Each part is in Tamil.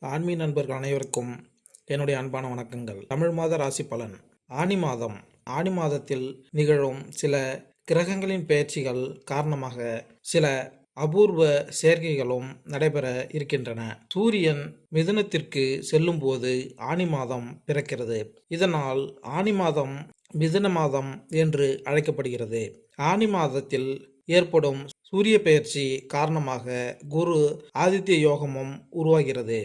ஆன்மீக நண்பர்கள் அனைவருக்கும் என்னுடைய அன்பான வணக்கங்கள். தமிழ் மாத ராசி பலன். ஆனி மாதம். ஆனி மாதத்தில் நிகழும் சில கிரகங்களின் பெயர்ச்சிகள் காரணமாக சில அபூர்வ சேர்க்கைகளும் நடைபெற இருக்கின்றன. சூரியன் மிதுனத்திற்கு செல்லும் போது ஆனி மாதம் பிறக்கிறது. இதனால் ஆனி மாதம் மிதுன மாதம் என்று அழைக்கப்படுகிறது. ஆனி மாதத்தில் ஏற்படும் சூரிய பெயர்ச்சி காரணமாக குரு ஆதித்ய யோகமும் உருவாகிறது.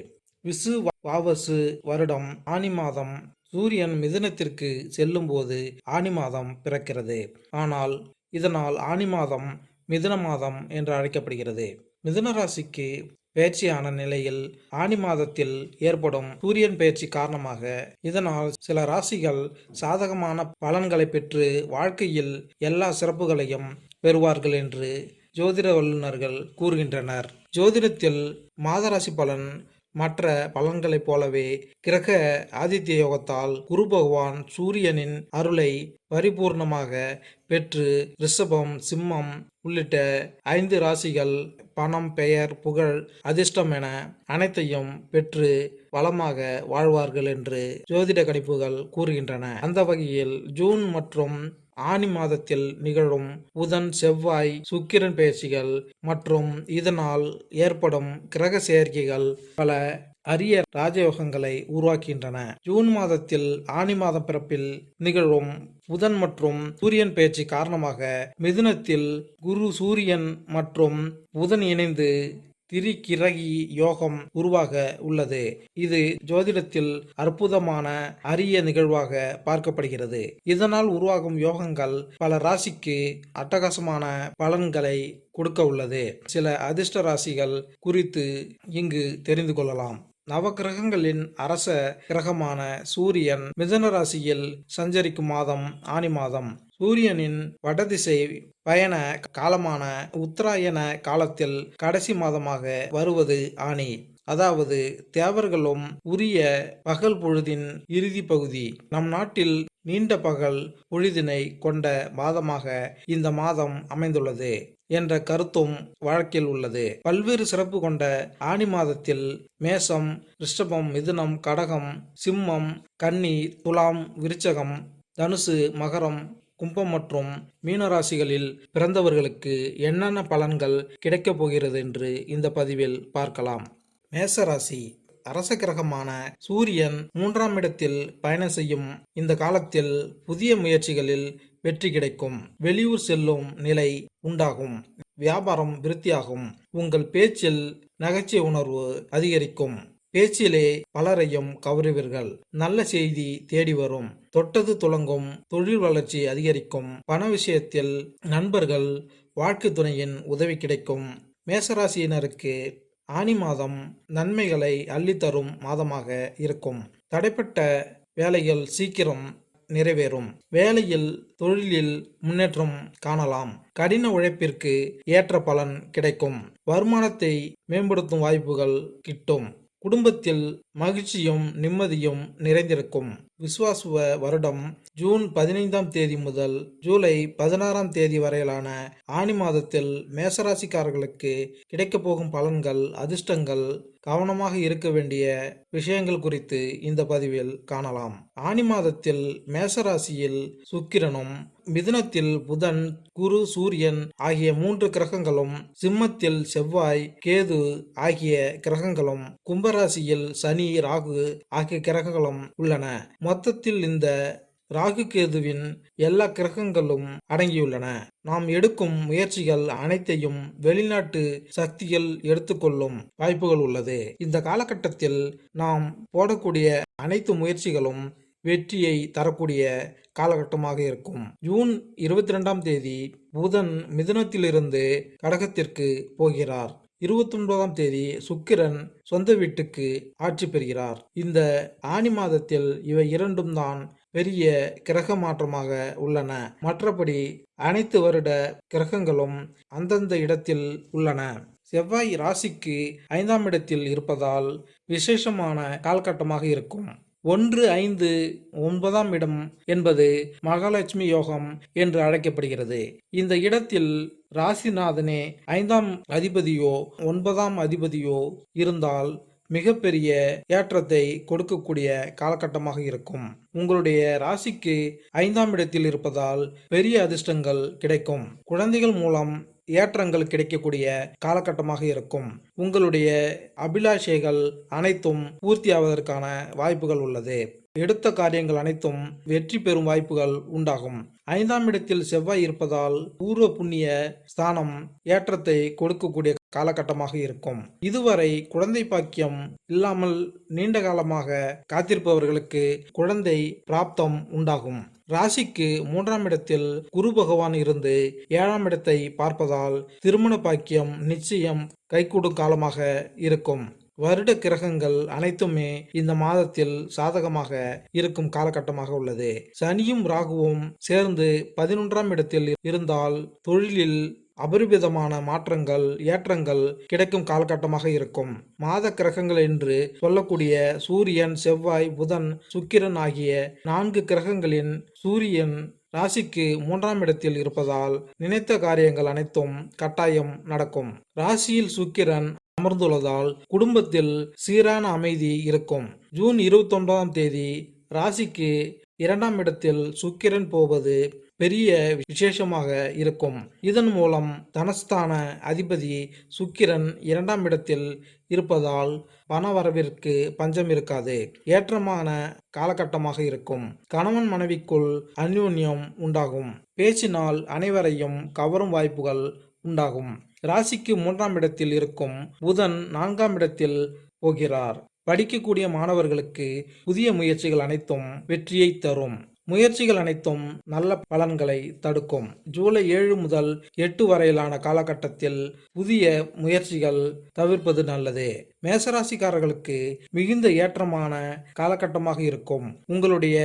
விசு வாவசு வருடம் ஆனி மாதம் சூரியன் மிதுனத்திற்கு செல்லும் போது ஆனி மாதம் பிறக்கிறது. ஆனால் இதனால் ஆனி மாதம் மிதுன மாதம் என்று அழைக்கப்படுகிறது. மிதுன ராசிக்கு பெயர்ச்சியான நிலையில் ஆனி மாதத்தில் ஏற்படும் சூரியன் பெயர்ச்சி காரணமாக இதனால் சில ராசிகள் சாதகமான பலன்களை பெற்று வாழ்க்கையில் எல்லா சிறப்புகளையும் பெறுவார்கள் என்று ஜோதிட வல்லுநர்கள் கூறுகின்றனர். ஜோதிடத்தில் மாதராசி பலன் மற்ற பலன்களைப் போலவே கிரக ஆதித்ய யோகத்தால் குரு பகவான் சூரியனின் அருளை பரிபூர்ணமாக பெற்று ரிஷபம், சிம்மம் உள்ளிட்ட 5 ராசிகள் பணம், பெயர், புகழ், அதிர்ஷ்டம் என அனைத்தையும் பெற்று வளமாக வாழ்வார்கள் என்று ஜோதிட கணிப்புகள் கூறுகின்றன. அந்த வகையில் ஜூன் மற்றும் ஆனி மாதத்தில் நிகழும் புதன், செவ்வாய், சுக்கிரன் பெயர்ச்சிகள் மற்றும் இதனால் ஏற்படும் கிரக சேர்க்கைகள் பல அரிய ராஜயோகங்களை உருவாக்குகின்றன. ஜூன் மாதத்தில் ஆனி மாதம் பிறப்பில் நிகழும் புதன் மற்றும் சூரியன் பெயர்ச்சி காரணமாக மிதுனத்தில் குரு, சூரியன் மற்றும் புதன் இணைந்து திரிகிரகி யோகம் உருவாக உள்ளது. இது ஜோதிடத்தில் அற்புதமான அரிய நிகழ்வாக பார்க்கப்படுகிறது. இதனால் உருவாகும் யோகங்கள் பல ராசிக்கு அட்டகாசமான பலன்களை கொடுக்க உள்ளது. சில அதிர்ஷ்ட ராசிகள் குறித்து இங்கு தெரிந்து கொள்ளலாம். நவகிரகங்களின் அரச கிரகமான சூரியன் மிதுன ராசியில் சஞ்சரிக்கும் மாதம் ஆனி மாதம். சூரியனின் வடதிசை பயண காலமான உத்தராயண காலத்தில் கடைசி மாதமாக வருவது ஆனி. அதாவது தேவர்களும் உரிய பகல் பொழுதின் இறுதி பகுதி. நம் நாட்டில் நீண்ட பகல் பொழுதினை கொண்ட மாதமாக இந்த மாதம் அமைந்துள்ளது என்ற கருத்தும் வழக்கில் உள்ளது. பல்வேறு சிறப்பு கொண்ட ஆனி மாதத்தில் மேஷம், ரிஷபம், மிதுனம், கடகம், சிம்மம், கன்னி, துலாம், விருச்சகம், தனுசு, மகரம், கும்பம் மற்றும் மீனராசிகளில் பிறந்தவர்களுக்கு என்னென்ன பலன்கள் கிடைக்கப் போகிறது என்று இந்த பதிவில் பார்க்கலாம். மேசராசி. அரச கிரகமான சூரியன் 3ஆம் இடத்தில் பயணம் செய்யும் இந்த காலத்தில் புதிய முயற்சிகளில் வெற்றி கிடைக்கும். வெளியூர் செல்லும் நிலை உண்டாகும். வியாபாரம் விருத்தியாகும். உங்கள் பேச்சில் நகைச்சுவை உணர்வு அதிகரிக்கும். பேச்சிலே பலரையும் கவருவீர்கள். நல்ல செய்தி தேடி வரும். தொட்டது துலங்கும். தொழில் வளர்ச்சி அதிகரிக்கும். பண விஷயத்தில் நண்பர்கள், வாழ்க்கை துணையின் உதவி கிடைக்கும். மேசராசியினருக்கு ஆனி மாதம் நன்மைகளை அள்ளித்தரும் மாதமாக இருக்கும். தடைப்பட்ட வேலைகள் சீக்கிரம் நிறைவேறும். வேலையில், தொழிலில் முன்னேற்றம் காணலாம். கடின உழைப்பிற்கு ஏற்ற பலன் கிடைக்கும். வருமானத்தை மேம்படுத்தும் வாய்ப்புகள் கிட்டும். குடும்பத்தில் மகிழ்ச்சியும் நிம்மதியும் நிறைந்திருக்கும். விசுவாசுவ வருடம் ஜூன் 15ஆம் தேதி முதல் ஜூலை 16ஆம் தேதி வரையிலான ஆனி மாதத்தில் மேசராசிக்காரர்களுக்கு கிடைக்கப் போகும் பலன்கள், அதிர்ஷ்டங்கள், கவனமாக இருக்க வேண்டிய விஷயங்கள் குறித்து இந்த பதிவில் காணலாம். ஆனி மாதத்தில் மேசராசியில் சுக்கிரனும், மிதுனத்தில் புதன், குரு, சூரியன் ஆகிய 3 கிரகங்களும், சிம்மத்தில் செவ்வாய், கேது ஆகிய கிரகங்களும், கும்பராசியில் சனி, ராகு ஆகிய கிரகங்களும் உள்ளன. மொத்தத்தில் இந்த ராகு கேதுவின் எல்லா கிரகங்களும் அடங்கியுள்ளன. நாம் எடுக்கும் முயற்சிகள் அனைத்தையும் வெளிநாட்டு சக்திகள் எடுத்துக்கொள்ளும் வாய்ப்புகள் உள்ளது. இந்த காலகட்டத்தில் நாம் போடக்கூடிய அனைத்து முயற்சிகளும் வெற்றியை தரக்கூடிய காலகட்டமாக இருக்கும். ஜூன் 22ஆம் தேதி புதன் மிதுனத்திலிருந்து கடகத்திற்கு போகிறார். 29ஆம் தேதி சுக்கிரன் சொந்த வீட்டுக்கு ஆட்சி பெறுகிறார். இந்த ஆனி மாதத்தில் இவை இரண்டும் தான் பெரிய கிரக மாற்றமாக உள்ளன. மற்றபடி அனைத்து வருட கிரகங்களும் அந்தந்த இடத்தில் உள்ளன. செவ்வாய் ராசிக்கு 5ஆம் இடத்தில் இருப்பதால் விசேஷமான காலகட்டமாக இருக்கும். 1, 5, 9ஆம் இடம் என்பது மகாலட்சுமி யோகம் என்று அழைக்கப்படுகிறது. இந்த இடத்தில் ராசிநாதனே 5ஆம் அதிபதியோ 9ஆம் அதிபதியோ இருந்தால் மிகப்பெரிய ஏற்றத்தை கொடுக்கக்கூடிய காலகட்டமாக இருக்கும். உங்களுடைய ராசிக்கு 5ஆம் இடத்தில் இருப்பதால் பெரிய அதிர்ஷ்டங்கள் கிடைக்கும். குழந்தைகள் மூலம் ஏற்றங்கள் கிடைக்கக்கூடிய காலகட்டமாக இருக்கும். உங்களுடைய அபிலாஷைகள் அனைத்தும் பூர்த்தியாவதற்கான வாய்ப்புகள் உள்ளது. எடுத்த காரியங்கள் அனைத்தும் வெற்றி பெறும் வாய்ப்புகள் உண்டாகும். 5ஆம் இடத்தில் செவ்வாய் இருப்பதால் பூர்வ புண்ணிய ஸ்தானம் ஏற்றத்தை கொடுக்கக்கூடிய காலகட்டமாக இருக்கும். இதுவரை குழந்தை பாக்கியம் இல்லாமல் நீண்ட காலமாக காத்திருப்பவர்களுக்கு குழந்தை பிராப்தம் உண்டாகும். ராசிக்கு 3ஆம் இடத்தில் குரு பகவான் இருந்து 7ஆம் இடத்தை பார்ப்பதால் திருமண பாக்கியம் நிச்சயம் கைகூடும் காலமாக இருக்கும். வருட கிரகங்கள் அனைத்துமே இந்த மாதத்தில் சாதகமாக இருக்கும் காலகட்டமாக உள்ளது. சனியும் ராகுவும் சேர்ந்து 11ஆம் இடத்தில் இருந்தால் தொழிலில் அபரிவிதமான மாற்றங்கள் ஏற்றங்கள் கிடைக்கும் காலகட்டமாக இருக்கும். மாத கிரகங்கள் என்று சொல்லக்கூடிய சூரியன், செவ்வாய், புதன், சுக்கிரன் ஆகிய 4 கிரகங்களின் சூரியன் ராசிக்கு 3ஆம் இடத்தில் இருப்பதால் நினைத்த காரியங்கள் அனைத்தும் கட்டாயம் நடக்கும். ராசியில் சுக்கிரன் அமர்ந்துள்ளதால் குடும்பத்தில் சீரான அமைதி இருக்கும். ஜூன் 21ஆம் தேதி ராசிக்கு 2ஆம் இடத்தில் சுக்கிரன் போவது பெரிய விசேஷமாக இருக்கும். இதன் மூலம் தனஸ்தான அதிபதி சுக்கிரன் 2ஆம் இடத்தில் இருப்பதால் பணவரவிற்கு பஞ்சம் இருக்காது. ஏற்றமான காலகட்டமாக இருக்கும். கணவன் மனைவிக்குள் அந்யோன்யம் உண்டாகும். பேச்சினால் அனைவரையும் கவரும் வாய்ப்புகள் உண்டாகும். ராசிக்கு 3ஆம் இடத்தில் இருக்கும் புதன் 4ஆம் இடத்தில் போகிறார். படிக்கக்கூடிய மாணவர்களுக்கு புதிய முயற்சிகள் அனைத்தும் வெற்றியை தரும். முயற்சிகள் அனைத்தும் நல்ல பலன்களை தடுக்கும். ஜூலை 7 முதல் 8 வரையிலான காலகட்டத்தில் புதிய முயற்சிகள் தவிர்ப்பது நல்லது. மேசராசிக்காரர்களுக்கு மிகுந்த ஏற்றமான காலகட்டமாக இருக்கும். உங்களுடைய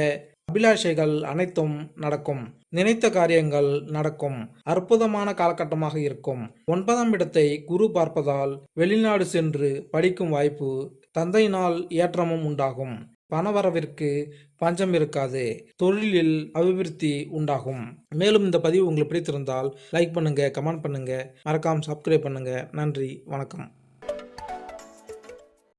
அபிலாஷைகள் அனைத்தும் நடக்கும். நினைத்த காரியங்கள் நடக்கும். அற்புதமான காலகட்டமாக இருக்கும். 9ஆம் இடத்தை குரு பார்ப்பதால் வெளிநாடு சென்று படிக்கும் வாய்ப்பு, தந்தையினால் ஏற்றமும் உண்டாகும். பணவரவிற்கு பஞ்சம் இருக்காது. தொழிலில் அபிவிருத்தி உண்டாகும். மேலும் இந்த பதிவு உங்களுக்கு பிடித்திருந்தால் லைக் பண்ணுங்க, கமெண்ட் பண்ணுங்க, மறக்காம சப்ஸ்கிரைப் பண்ணுங்க. நன்றி, வணக்கம்.